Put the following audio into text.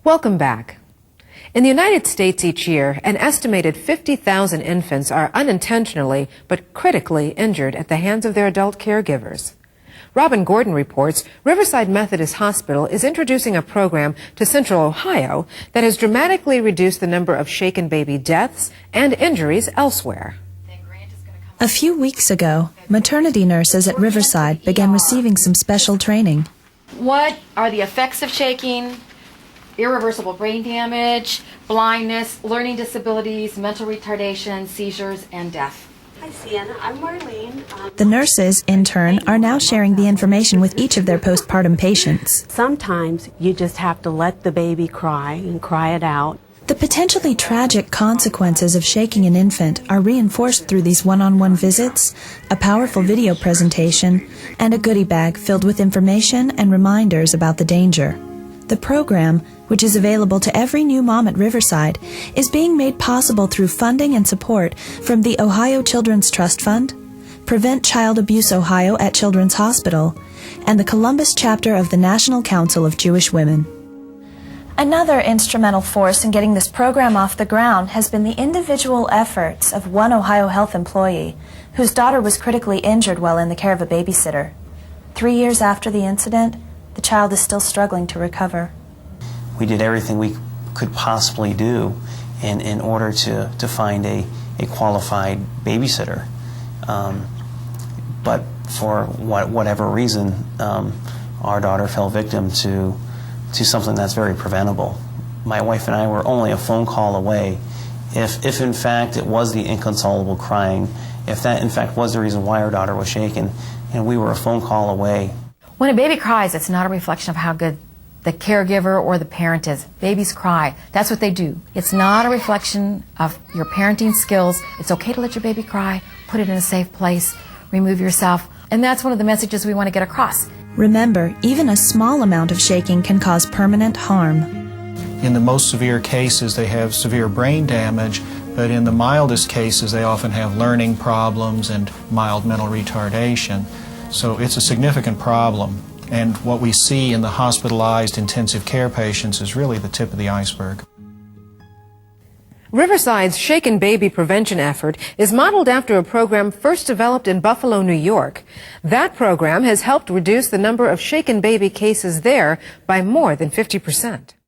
Welcome back. In the United States each year, an estimated 50,000 infants are unintentionally but critically injured at the hands of their adult caregivers. Robin Gordon reports Riverside Methodist Hospital is introducing a program to Central Ohio that has dramatically reduced the number of shaken baby deaths and injuries elsewhere. A few weeks ago, maternity nurses at Riverside began receiving some special training. What are the effects of shaking? Irreversible brain damage, blindness, learning disabilities, mental retardation, seizures, and death. Hi, Sienna. I'm Marlene. The nurses, in turn, are now sharing the information with each of their postpartum patients. Sometimes you just have to let the baby cry and cry it out. The potentially tragic consequences of shaking an infant are reinforced through these one-on-one visits, a powerful video presentation, and a goodie bag filled with information and reminders about the danger. The program, which is available to every new mom at Riverside, is being made possible through funding and support from the Ohio Children's Trust Fund, Prevent Child Abuse Ohio at Children's Hospital, and the Columbus chapter of the National Council of Jewish Women. Another instrumental force in getting this program off the ground has been the individual efforts of one OhioHealth employee whose daughter was critically injured while in the care of a babysitter. 3 years after the incident, the child is still struggling to recover. We did everything we could possibly do in order to find a qualified babysitter. But for whatever reason, our daughter fell victim to something that's very preventable. My wife and I were only a phone call away. If in fact it was the inconsolable crying, if that in fact was the reason why our daughter was shaken, and we were a phone call away. When a baby cries, it's not a reflection of how good the caregiver or the parent is. Babies cry. That's what they do. It's not a reflection of your parenting skills. It's okay to let your baby cry, put it in a safe place, remove yourself. And that's one of the messages we want to get across. Remember, even a small amount of shaking can cause permanent harm. In the most severe cases, they have severe brain damage, but in the mildest cases, they often have learning problems and mild mental retardation. So it's a significant problem. And what we see in the hospitalized intensive care patients is really the tip of the iceberg. Riverside's Shaken Baby Prevention effort is modeled after a program first developed in Buffalo, New York. That program has helped reduce the number of shaken baby cases there by more than 50%.